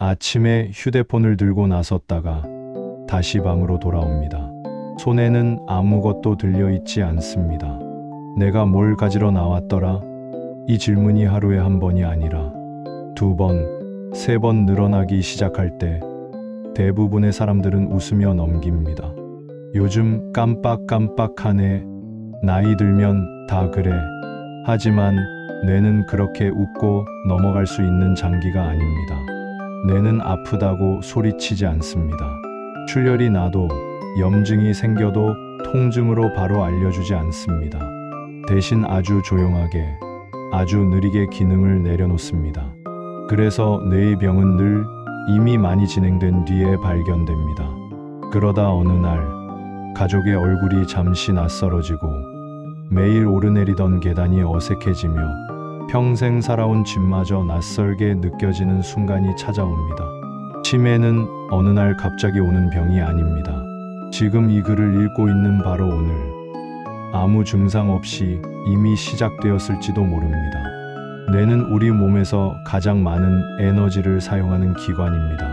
아침에 휴대폰을 들고 나섰다가 다시 방으로 돌아옵니다. 손에는 아무것도 들려있지 않습니다. 내가 뭘 가지러 나왔더라? 이 질문이 하루에 한 번이 아니라 두 번, 세 번 늘어나기 시작할 때 대부분의 사람들은 웃으며 넘깁니다. 요즘 깜빡깜빡하네. 나이 들면 다 그래. 하지만 뇌는 그렇게 웃고 넘어갈 수 있는 장기가 아닙니다. 뇌는 아프다고 소리치지 않습니다. 출혈이 나도 염증이 생겨도 통증으로 바로 알려주지 않습니다. 대신 아주 조용하게, 아주 느리게 기능을 내려놓습니다. 그래서 뇌의 병은 늘 이미 많이 진행된 뒤에 발견됩니다. 그러다 어느 날 가족의 얼굴이 잠시 낯설어지고 매일 오르내리던 계단이 어색해지며 평생 살아온 집마저 낯설게 느껴지는 순간이 찾아옵니다. 치매는 어느 날 갑자기 오는 병이 아닙니다. 지금 이 글을 읽고 있는 바로 오늘 아무 증상 없이 이미 시작되었을지도 모릅니다. 뇌는 우리 몸에서 가장 많은 에너지를 사용하는 기관입니다.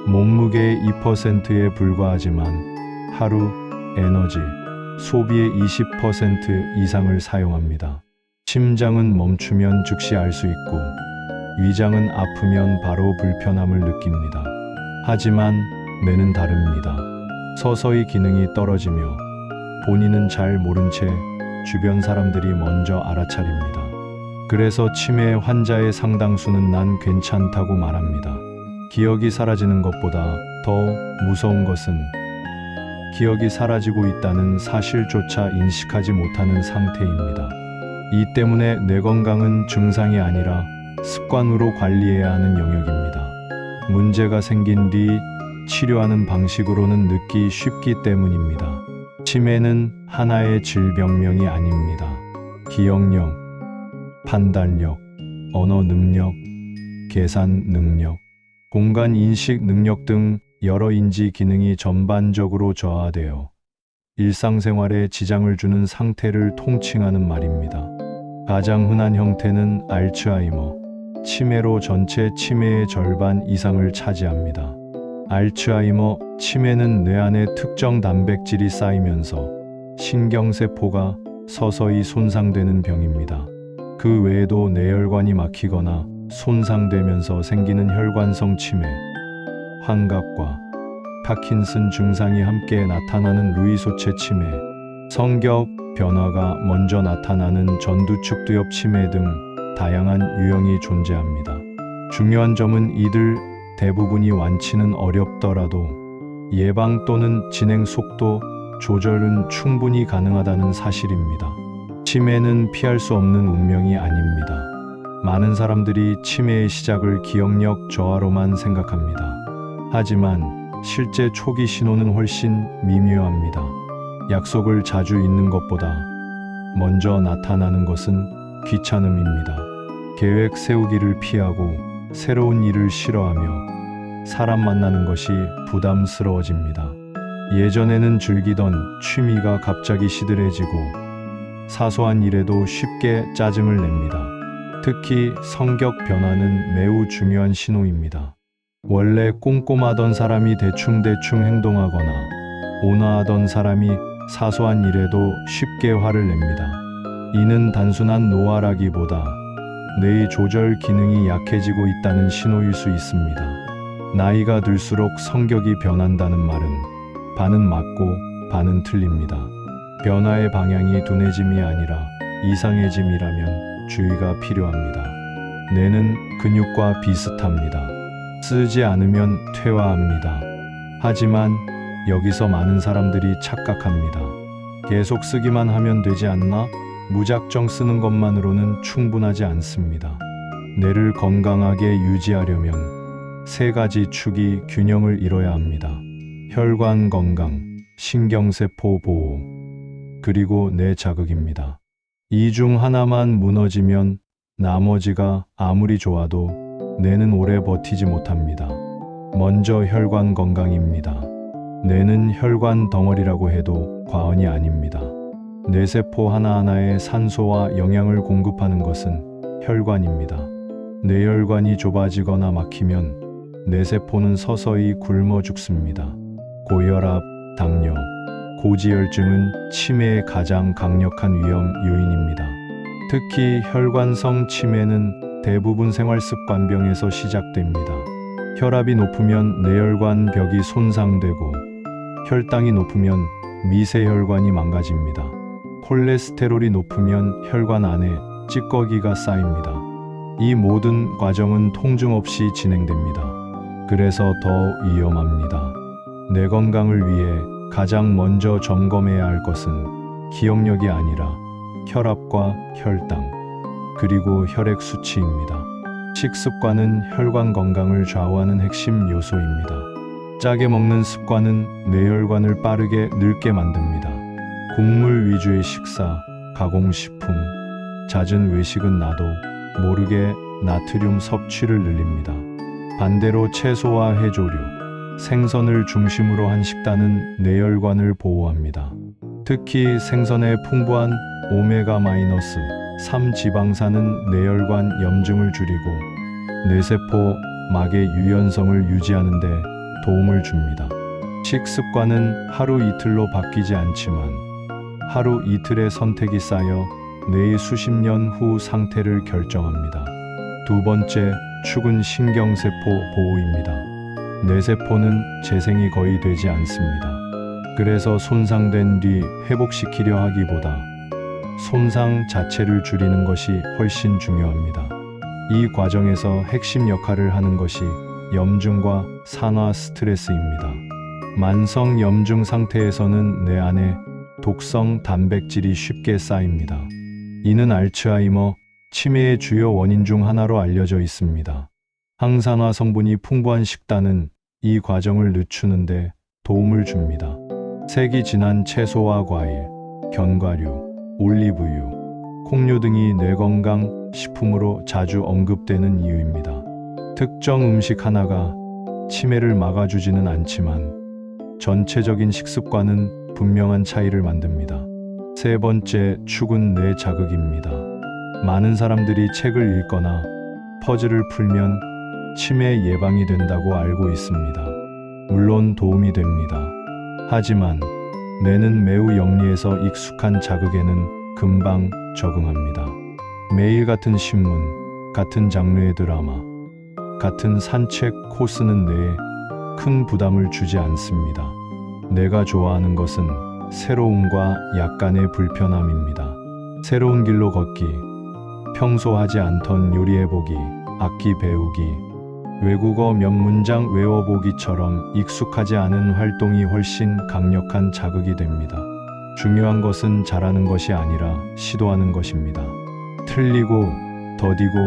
몸무게의 2%에 불과하지만 하루 에너지 소비의 20% 이상을 사용합니다. 심장은 멈추면 즉시 알 수 있고 위장은 아프면 바로 불편함을 느낍니다. 하지만 뇌는 다릅니다. 서서히 기능이 떨어지며 본인은 잘 모른 채 주변 사람들이 먼저 알아차립니다. 그래서 치매 환자의 상당수는 난 괜찮다고 말합니다. 기억이 사라지는 것보다 더 무서운 것은 기억이 사라지고 있다는 사실조차 인식하지 못하는 상태입니다. 이 때문에 뇌 건강은 증상이 아니라 습관으로 관리해야 하는 영역입니다. 문제가 생긴 뒤 치료하는 방식으로는 늦기 쉽기 때문입니다. 치매는 하나의 질병명이 아닙니다. 기억력, 판단력, 언어 능력, 계산 능력, 공간 인식 능력 등 여러 인지 기능이 전반적으로 저하되어 일상생활에 지장을 주는 상태를 통칭하는 말입니다. 가장 흔한 형태는 알츠하이머, 치매로 전체 치매의 절반 이상을 차지합니다. 알츠하이머 치매는 뇌 안에 특정 단백질이 쌓이면서 신경세포가 서서히 손상되는 병입니다. 그 외에도 뇌혈관이 막히거나 손상되면서 생기는 혈관성 치매, 환각과 파킨슨 증상이 함께 나타나는 루이소체 치매, 성격 변화가 먼저 나타나는 전두축두엽 치매 등 다양한 유형이 존재합니다. 중요한 점은 이들 대부분이 완치는 어렵더라도 예방 또는 진행 속도 조절은 충분히 가능하다는 사실입니다. 치매는 피할 수 없는 운명이 아닙니다. 많은 사람들이 치매의 시작을 기억력 저하로만 생각합니다. 하지만 실제 초기 신호는 훨씬 미묘합니다. 약속을 자주 잊는 것보다 먼저 나타나는 것은 귀찮음입니다. 계획 세우기를 피하고 새로운 일을 싫어하며 사람 만나는 것이 부담스러워집니다. 예전에는 즐기던 취미가 갑자기 시들해지고 사소한 일에도 쉽게 짜증을 냅니다. 특히 성격 변화는 매우 중요한 신호입니다. 원래 꼼꼼하던 사람이 대충대충 행동하거나 온화하던 사람이 사소한 일에도 쉽게 화를 냅니다. 이는 단순한 노화라기보다 뇌의 조절 기능이 약해지고 있다는 신호일 수 있습니다. 나이가 들수록 성격이 변한다는 말은 반은 맞고 반은 틀립니다. 변화의 방향이 둔해짐이 아니라 이상해짐이라면 주의가 필요합니다. 뇌는 근육과 비슷합니다. 쓰지 않으면 퇴화합니다. 하지만 여기서 많은 사람들이 착각합니다. 계속 쓰기만 하면 되지 않나? 무작정 쓰는 것만으로는 충분하지 않습니다. 뇌를 건강하게 유지하려면 세 가지 축이 균형을 이뤄야 합니다. 혈관 건강, 신경세포 보호, 그리고 뇌 자극입니다. 이 중 하나만 무너지면 나머지가 아무리 좋아도 뇌는 오래 버티지 못합니다. 먼저 혈관 건강입니다. 뇌는 혈관 덩어리라고 해도 과언이 아닙니다. 뇌세포 하나하나에 산소와 영양을 공급하는 것은 혈관입니다. 뇌혈관이 좁아지거나 막히면 내 세포는 서서히 굶어 죽습니다. 고혈압, 당뇨, 고지혈증은 치매의 가장 강력한 위험 요인입니다. 특히 혈관성 치매는 대부분 생활습관병에서 시작됩니다. 혈압이 높으면 뇌혈관 벽이 손상되고 혈당이 높으면 미세혈관이 망가집니다. 콜레스테롤이 높으면 혈관 안에 찌꺼기가 쌓입니다. 이 모든 과정은 통증 없이 진행됩니다. 그래서 더 위험합니다. 내 건강을 위해 가장 먼저 점검해야 할 것은 기억력이 아니라 혈압과 혈당, 그리고 혈액 수치입니다. 식습관은 혈관 건강을 좌우하는 핵심 요소입니다. 짜게 먹는 습관은 뇌혈관을 빠르게 늙게 만듭니다. 곡물 위주의 식사, 가공식품, 잦은 외식은 나도 모르게 나트륨 섭취를 늘립니다. 반대로 채소와 해조류, 생선을 중심으로 한 식단은 뇌혈관을 보호합니다. 특히 생선의 풍부한 오메가-3 지방산은 뇌혈관 염증을 줄이고 뇌세포 막의 유연성을 유지하는 데 도움을 줍니다. 식습관은 하루 이틀로 바뀌지 않지만 하루 이틀의 선택이 쌓여 뇌의 수십 년 후 상태를 결정합니다. 두 번째, 축은 신경세포 보호입니다. 뇌세포는 재생이 거의 되지 않습니다. 그래서 손상된 뒤 회복시키려 하기보다 손상 자체를 줄이는 것이 훨씬 중요합니다. 이 과정에서 핵심 역할을 하는 것이 염증과 산화 스트레스입니다. 만성 염증 상태에서는 뇌 안에 독성 단백질이 쉽게 쌓입니다. 이는 알츠하이머, 치매의 주요 원인 중 하나로 알려져 있습니다. 항산화 성분이 풍부한 식단은 이 과정을 늦추는 데 도움을 줍니다. 색이 진한 채소와 과일, 견과류, 올리브유, 콩류 등이 뇌건강 식품으로 자주 언급되는 이유입니다. 특정 음식 하나가 치매를 막아주지는 않지만 전체적인 식습관은 분명한 차이를 만듭니다. 세 번째, 축은 뇌 자극입니다. 많은 사람들이 책을 읽거나 퍼즐을 풀면 치매 예방이 된다고 알고 있습니다. 물론 도움이 됩니다. 하지만 뇌는 매우 영리해서 익숙한 자극에는 금방 적응합니다. 매일 같은 신문, 같은 장르의 드라마, 같은 산책 코스는 뇌에 큰 부담을 주지 않습니다. 내가 좋아하는 것은 새로움과 약간의 불편함입니다. 새로운 길로 걷기, 평소 하지 않던 요리해보기, 악기 배우기, 외국어 몇 문장 외워보기처럼 익숙하지 않은 활동이 훨씬 강력한 자극이 됩니다. 중요한 것은 잘하는 것이 아니라 시도하는 것입니다. 틀리고 더디고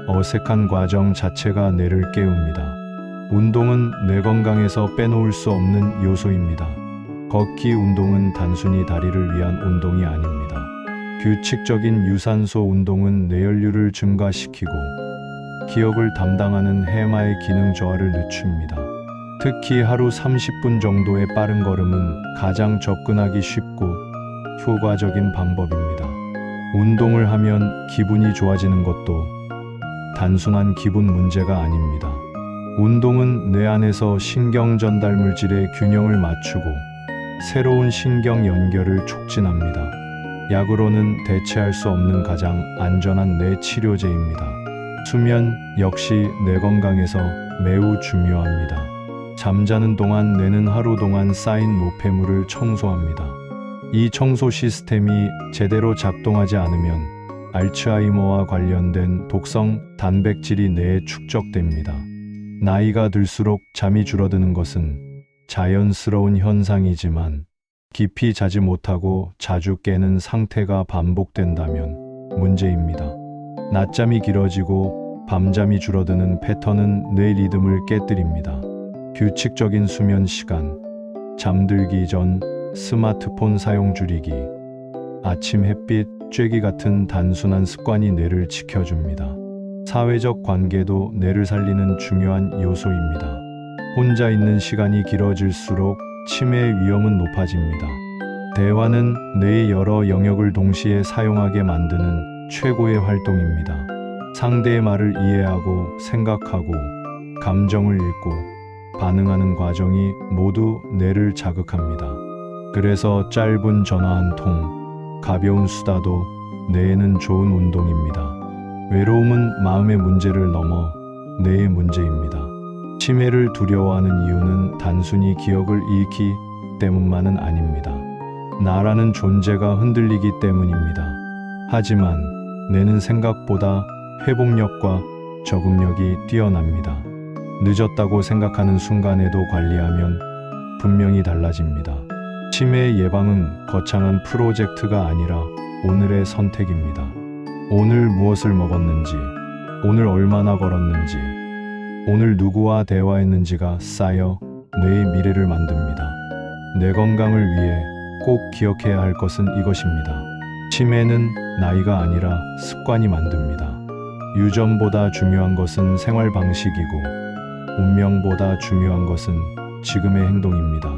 어색한 과정 자체가 뇌를 깨웁니다. 운동은 뇌 건강에서 빼놓을 수 없는 요소입니다. 걷기 운동은 단순히 다리를 위한 운동이 아닙니다. 규칙적인 유산소 운동은 뇌혈류를 증가시키고 기억을 담당하는 해마의 기능 저하를 늦춥니다. 특히 하루 30분 정도의 빠른 걸음은 가장 접근하기 쉽고 효과적인 방법입니다. 운동을 하면 기분이 좋아지는 것도 단순한 기분 문제가 아닙니다. 운동은 뇌 안에서 신경 전달 물질의 균형을 맞추고 새로운 신경 연결을 촉진합니다. 약으로는 대체할 수 없는 가장 안전한 뇌 치료제입니다. 수면 역시 뇌 건강에서 매우 중요합니다. 잠자는 동안 뇌는 하루 동안 쌓인 노폐물을 청소합니다. 이 청소 시스템이 제대로 작동하지 않으면 알츠하이머와 관련된 독성 단백질이 뇌에 축적됩니다. 나이가 들수록 잠이 줄어드는 것은 자연스러운 현상이지만 깊이 자지 못하고 자주 깨는 상태가 반복된다면 문제입니다. 낮잠이 길어지고 밤잠이 줄어드는 패턴은 뇌 리듬을 깨뜨립니다. 규칙적인 수면 시간, 잠들기 전 스마트폰 사용 줄이기, 아침 햇빛 쬐기 같은 단순한 습관이 뇌를 지켜줍니다. 사회적 관계도 뇌를 살리는 중요한 요소입니다. 혼자 있는 시간이 길어질수록 치매의 위험은 높아집니다. 대화는 뇌의 여러 영역을 동시에 사용하게 만드는 최고의 활동입니다. 상대의 말을 이해하고 생각하고 감정을 읽고 반응하는 과정이 모두 뇌를 자극합니다. 그래서 짧은 전화 한 통, 가벼운 수다도 뇌에는 좋은 운동입니다. 외로움은 마음의 문제를 넘어 뇌의 문제입니다. 치매를 두려워하는 이유는 단순히 기억을 잃기 때문만은 아닙니다. 나라는 존재가 흔들리기 때문입니다. 하지만 뇌는 생각보다 회복력과 적응력이 뛰어납니다. 늦었다고 생각하는 순간에도 관리하면 분명히 달라집니다. 치매 예방은 거창한 프로젝트가 아니라 오늘의 선택입니다. 오늘 무엇을 먹었는지, 오늘 얼마나 걸었는지, 오늘 누구와 대화했는지가 쌓여 뇌의 미래를 만듭니다. 뇌 건강을 위해 꼭 기억해야 할 것은 이것입니다. 치매는 나이가 아니라 습관이 만듭니다. 유전보다 중요한 것은 생활 방식이고 운명보다 중요한 것은 지금의 행동입니다.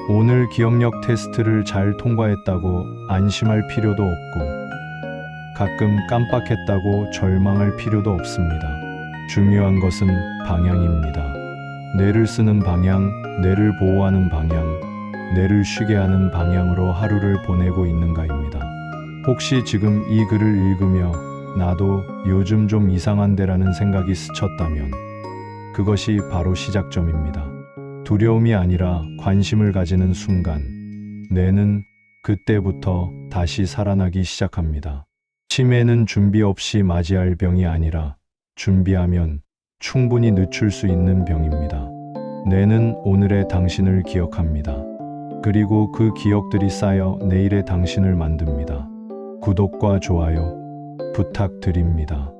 오늘 기억력 테스트를 잘 통과했다고 안심할 필요도 없고 가끔 깜빡했다고 절망할 필요도 없습니다. 중요한 것은 방향입니다. 뇌를 쓰는 방향, 뇌를 보호하는 방향, 뇌를 쉬게 하는 방향으로 하루를 보내고 있는가입니다. 혹시 지금 이 글을 읽으며 나도 요즘 좀 이상한데라는 생각이 스쳤다면 그것이 바로 시작점입니다. 두려움이 아니라 관심을 가지는 순간 뇌는 그때부터 다시 살아나기 시작합니다. 치매는 준비 없이 맞이할 병이 아니라 준비하면 충분히 늦출 수 있는 병입니다. 뇌는 오늘의 당신을 기억합니다. 그리고 그 기억들이 쌓여 내일의 당신을 만듭니다. 구독과 좋아요 부탁드립니다.